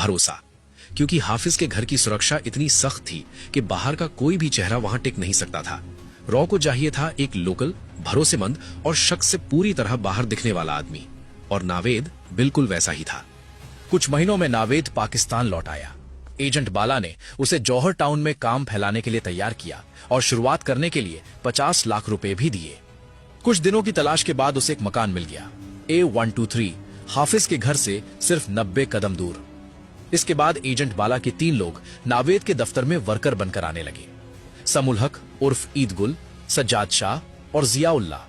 भरोसा। क्योंकि हाफिज के घर की सुरक्षा इतनी सख्त थी कि बाहर का कोई भी चेहरा वहां टिक नहीं सकता था। रॉ को चाहिए था एक लोकल, भरोसेमंद और शख्स से पूरी तरह बाहर दिखने वाला आदमी, और नावेद बिल्कुल वैसा ही था। कुछ महीनों में नावेद पाकिस्तान लौट आया। एजेंट बाला ने उसे जौहर टाउन में काम फैलाने के लिए तैयार किया और शुरुआत करने के लिए 50 लाख रुपए भी दिए। कुछ दिनों की तलाश के बाद उसे एक मकान मिल गया, A123, हाफिज के घर से सिर्फ 90 कदम दूर। इसके बाद एजेंट बाला के 3 लोग नावेद के दफ्तर में वर्कर बनकर आने लगे। समुल हक उर्फ ईद गुल, सज्जाद शाह और जियाउल्लाह,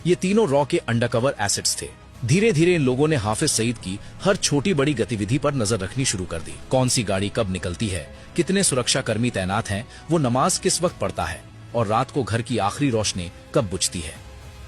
ये तीनों रॉ के अंडरकवर एसेट्स थे। धीरे धीरे इन लोगों ने हाफिज सईद की हर छोटी बड़ी गतिविधि पर नजर रखनी शुरू कर दी। कौन सी गाड़ी कब निकलती है, कितने सुरक्षा कर्मी तैनात हैं, वो नमाज किस वक्त पढ़ता है और रात को घर की आखिरी रोशनी कब बुझती है,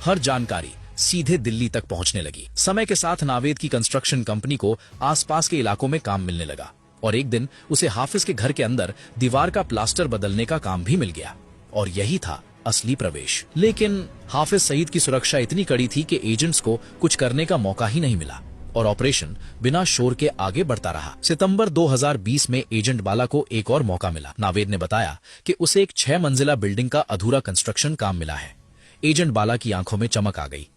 हर जानकारी सीधे दिल्ली तक पहुंचने लगी। समय के साथ नावेद की कंस्ट्रक्शन कंपनी को आसपास के इलाकों में काम मिलने लगा और एक दिन उसे हाफिज के घर के अंदर दीवार का प्लास्टर बदलने का काम भी मिल गया, और यही था असली प्रवेश। लेकिन हाफिज सईद की सुरक्षा इतनी कड़ी थी कि एजेंट्स को कुछ करने का मौका ही नहीं मिला और ऑपरेशन बिना शोर के आगे बढ़ता रहा। सितंबर 2020 में एजेंट बाला को एक और मौका मिला। नावेद ने बताया कि उसे एक 6 मंजिला बिल्डिंग का अधूरा कंस्ट्रक्शन काम मिला है। एजेंट बाला की आंखों में चमक आ गई।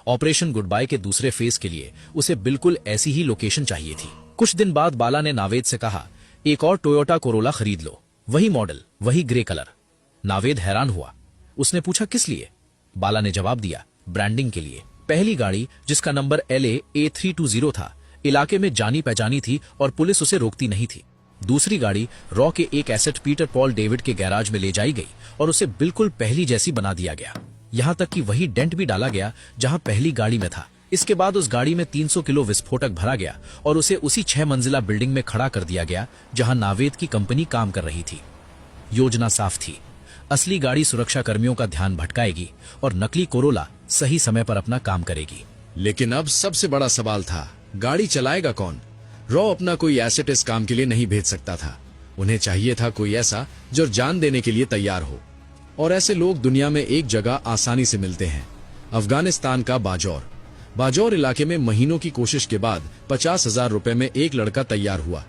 ऑपरेशन गुड बाय के दूसरे फेज के लिए उसे बिल्कुल ऐसी ही लोकेशन चाहिए थी। कुछ दिन बाद बाला ने नावेद से कहा, एक और टोयोटा कोरोला खरीद लो, वही मॉडल, वही ग्रे कलर। नावेद हैरान हुआ। उसने पूछा, किस लिए? बाला ने जवाब दिया, ब्रांडिंग के लिए। पहली गाड़ी, जिसका नंबर LA-A320 था, इलाके में जानी पहचानी थी और पुलिस उसे रोकती नहीं थी। दूसरी गाड़ी रॉ के एक एसेट पीटर पॉल डेविड के गैराज में ले जाई गई और उसे बिल्कुल पहली जैसी बना दिया गया। यहां तक कि वही डेंट भी डाला गया जहां पहली गाड़ी में था। इसके बाद उस गाड़ी में 300 किलो विस्फोटक भरा गया और उसे उसी 6 मंजिला बिल्डिंग में खड़ा कर दिया गया जहां नावेद की कंपनी काम कर रही थी। योजना साफ थी, असली गाड़ी सुरक्षा कर्मियों का ध्यान भटकाएगी और नकली कोरोला सही समय पर अपना काम करेगी। लेकिन अब सबसे बड़ा सवाल था, गाड़ी चलाएगा कौन? रॉ अपना कोई एसेट इस काम के लिए नहीं भेज सकता था। उन्हें चाहिए था कोई ऐसा जो जान देने के लिए तैयार हो, और ऐसे लोग दुनिया में एक जगह आसानी से मिलते हैं, अफगानिस्तान का बाजौर। बाजौर इलाके में महीनों की कोशिश के बाद 50,000 रुपए में एक लड़का तैयार हुआ।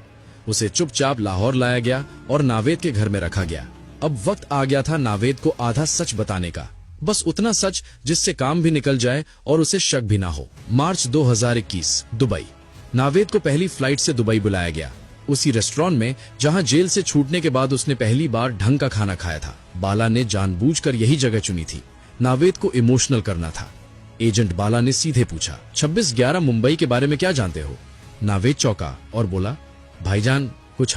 उसे चुपचाप लाहौर लाया गया और नावेद के घर में रखा गया। अब वक्त आ गया था नावेद को आधा सच बताने का, बस उतना सच जिससे काम भी निकल जाए और उसे शक भी ना हो। मार्च 2021, दुबई। नावेद को पहली फ्लाइट से दुबई बुलाया गया, उसी रेस्टोरेंट में जहां जेल से छूटने के बाद उसने पहली बार ढंग का खाना खाया था। बाला ने जानबूझकर यही जगह चुनी थी। नावेद को इमोशनल करना था। एजेंट बाला ने सीधे पूछा, 26/11 मुंबई के बारे में क्या जानते हो? नावेद चौंका और बोला, भाईजान, कुछ